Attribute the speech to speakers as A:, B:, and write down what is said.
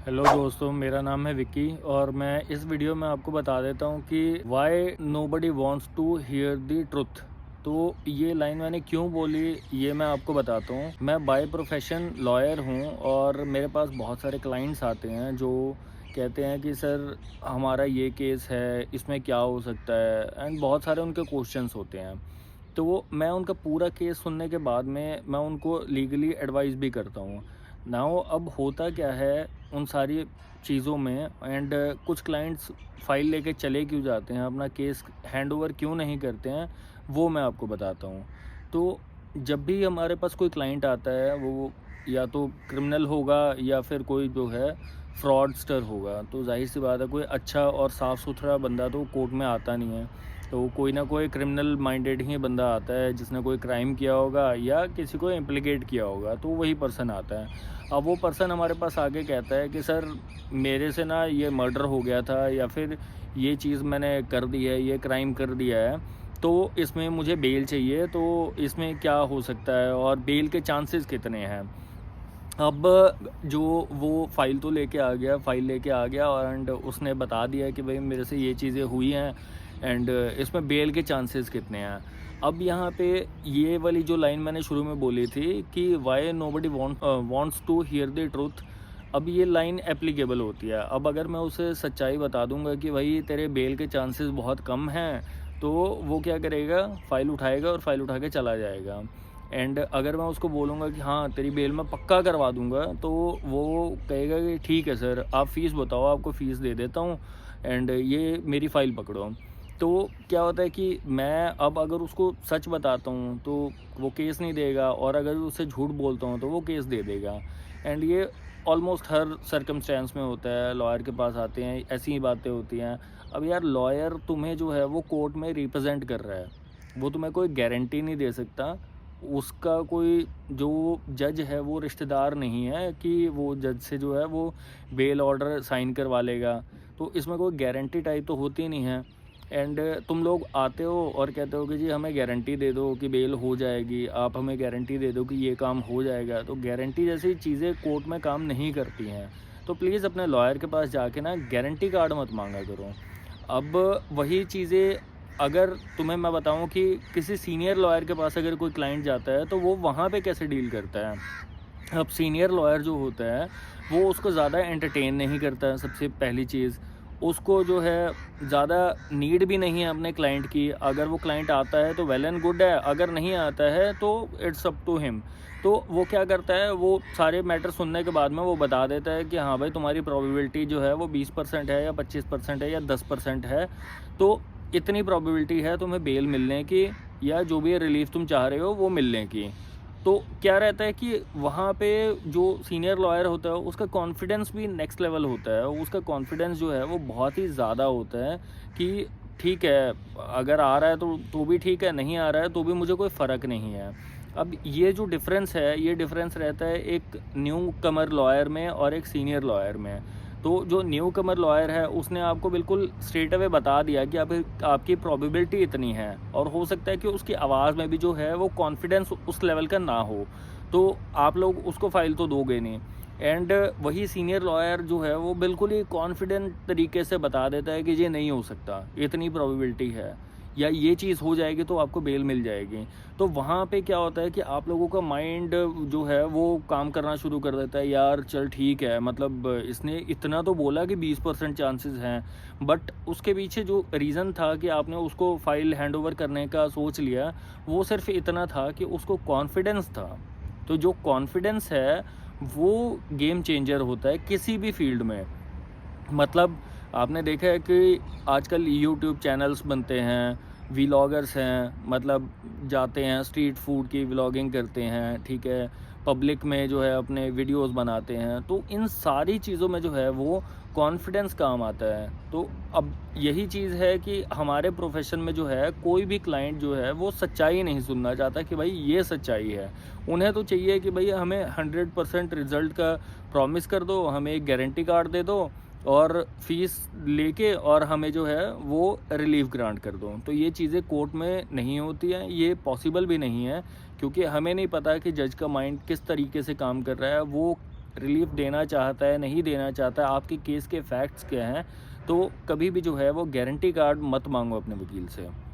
A: Hello दोस्तों, मेरा नाम है विक्की और मैं इस वीडियो में आपको बता देता हूँ कि why nobody wants to hear the truth. तो ये लाइन मैंने क्यों बोली ये मैं आपको बताता हूँ। मैं बाय प्रोफेशन लॉयर हूँ और मेरे पास बहुत सारे क्लाइंट्स आते हैं जो कहते हैं कि सर हमारा ये केस है, इसमें क्या हो सकता है, एंड बहुत सारे उनके क्वेश्चंस होते हैं। तो मैं उनका पूरा केस सुनने के बाद में मैं उनको लीगली एडवाइस भी करता हूँ। नाउ अब होता क्या है उन सारी चीज़ों में, एंड कुछ क्लाइंट्स फाइल लेके चले क्यों जाते हैं, अपना केस हैंड ओवर क्यों नहीं करते हैं, वो मैं आपको बताता हूँ। तो जब भी हमारे पास कोई क्लाइंट आता है वो या तो क्रिमिनल होगा या फिर कोई जो है फ्रॉडस्टर होगा, तो जाहिर सी बात है कोई अच्छा और साफ़ सुथरा बंदा तो कोर्ट में आता नहीं है। तो कोई ना कोई क्रिमिनल माइंडेड ही बंदा आता है जिसने कोई क्राइम किया होगा या किसी को इम्प्लिकेट किया होगा, तो वही पर्सन आता है। अब वो पर्सन हमारे पास आके कहता है कि सर मेरे से ना ये मर्डर हो गया था या फिर ये चीज़ मैंने कर दी है, ये क्राइम कर दिया है, तो इसमें मुझे बेल चाहिए, तो इसमें क्या हो सकता है और बेल के चांसेस कितने हैं। अब जो वो फ़ाइल लेके आ गया और एंड उसने बता दिया कि भाई मेरे से ये चीज़ें हुई हैं एंड इसमें बेल के चांसेस कितने हैं। अब यहाँ पे ये वाली जो लाइन मैंने शुरू में बोली थी कि why nobody wants to hear the truth, अब ये लाइन एप्लीकेबल होती है। अब अगर मैं उसे सच्चाई बता दूँगा कि भाई तेरे बेल के चांसेस बहुत कम हैं, तो वो क्या करेगा, फ़ाइल उठाएगा और फ़ाइल उठा के चला जाएगा। एंड अगर मैं उसको बोलूँगा कि हाँ तेरी बेल मैं पक्का करवा दूँगा, तो वो कहेगा कि ठीक है सर, आप फ़ीस बताओ, आपको फ़ीस दे देता हूँ एंड ये मेरी फ़ाइल पकड़ो। तो क्या होता है कि मैं अब अगर उसको सच बताता हूँ तो वो केस नहीं देगा, और अगर उससे झूठ बोलता हूँ तो वो केस दे देगा। एंड ये ऑलमोस्ट हर सर्कमस्टेंस में होता है, लॉयर के पास आते हैं ऐसी ही बातें होती हैं। अब यार लॉयर तुम्हें जो है वो कोर्ट में रिप्रेजेंट कर रहा है, वो तुम्हें कोई गारंटी नहीं दे सकता। उसका कोई जो जज है वो रिश्तेदार नहीं है कि वो जज से जो है वो बेल ऑर्डर साइन करवा लेगा। तो इसमें कोई गारंटी टाइप तो होती नहीं है। एंड तुम लोग आते हो और कहते हो कि जी हमें गारंटी दे दो कि बेल हो जाएगी, आप हमें गारंटी दे दो कि ये काम हो जाएगा। तो गारंटी जैसी चीज़ें कोर्ट में काम नहीं करती हैं। तो प्लीज़ अपने लॉयर के पास जाके ना गारंटी कार्ड मत मांगा करो। अब वही चीज़ें अगर तुम्हें मैं बताऊँ कि किसी सीनियर लॉयर के पास अगर कोई क्लाइंट जाता है तो वो वहाँ पे कैसे डील करता है। अब सीनियर लॉयर जो होता है वो उसको ज़्यादा एंटरटेन नहीं करता है, सबसे पहली चीज़। उसको जो है ज़्यादा नीड भी नहीं है अपने क्लाइंट की। अगर वो क्लाइंट आता है तो वेल एंड गुड है, अगर नहीं आता है तो इट्स अप टू हिम। तो वो क्या करता है, वो सारे मैटर सुनने के बाद में वो बता देता है कि हाँ भाई तुम्हारी प्रोबेबिलिटी जो है वो 20% है या 25% है या 10% है। तो इतनी प्रोबेबिलिटी है तुम्हें बेल मिलने की या जो भी रिलीफ तुम चाह रहे हो वो मिलने की। तो क्या रहता है कि वहाँ पे जो सीनियर लॉयर होता है उसका कॉन्फिडेंस भी नेक्स्ट लेवल होता है। उसका कॉन्फिडेंस जो है वो बहुत ही ज़्यादा होता है कि ठीक है, अगर आ रहा है तो भी ठीक है, नहीं आ रहा है तो भी मुझे कोई फ़र्क नहीं है। अब ये जो डिफ़रेंस है, ये डिफ़रेंस रहता है एक न्यू कमर लॉयर में और एक सीनियर लॉयर में। तो जो न्यू कमर लॉयर है उसने आपको बिल्कुल स्ट्रेट अवे बता दिया कि आपकी प्रोबेबिलिटी इतनी है, और हो सकता है कि उसकी आवाज़ में भी जो है वो कॉन्फिडेंस उस लेवल का ना हो, तो आप लोग उसको फ़ाइल तो दोगे नहीं। एंड वही सीनियर लॉयर जो है वो बिल्कुल ही कॉन्फिडेंट तरीके से बता देता है कि ये नहीं हो सकता, इतनी प्रोबेबिलिटी है या ये चीज़ हो जाएगी तो आपको बेल मिल जाएगी। तो वहाँ पे क्या होता है कि आप लोगों का माइंड जो है वो काम करना शुरू कर देता है, यार चल ठीक है, मतलब इसने इतना तो बोला कि 20% चांसेस हैं, बट उसके पीछे जो रीज़न था कि आपने उसको फ़ाइल हैंडओवर करने का सोच लिया, वो सिर्फ़ इतना था कि उसको कॉन्फिडेंस था। तो जो कॉन्फिडेंस है वो गेम चेंजर होता है किसी भी फ़ील्ड में। मतलब आपने देखा है कि आजकल यूट्यूब चैनल्स बनते हैं, व्लॉगर्स हैं, मतलब जाते हैं स्ट्रीट फूड की व्लॉगिंग करते हैं, ठीक है? पब्लिक में जो है अपने वीडियोस बनाते हैं, तो इन सारी चीज़ों में जो है वो कॉन्फिडेंस काम आता है। तो अब यही चीज़ है कि हमारे प्रोफ़ेशन में जो है कोई भी क्लाइंट जो है वो सच्चाई नहीं सुनना चाहता कि भाई ये सच्चाई है। उन्हें तो चाहिए कि भई हमें 100% रिज़ल्ट का प्रॉमिस कर दो, हमें एक गारंटी कार्ड दे दो और फ़ीस लेके और हमें जो है वो रिलीफ़ ग्रांट कर दो। तो ये चीज़ें कोर्ट में नहीं होती हैं, ये पॉसिबल भी नहीं है, क्योंकि हमें नहीं पता कि जज का माइंड किस तरीके से काम कर रहा है, वो रिलीफ देना चाहता है, नहीं देना चाहता है, आपके केस के फैक्ट्स क्या हैं, तो कभी भी जो है वो गारंटी कार्ड मत मांगो अपने वकील से।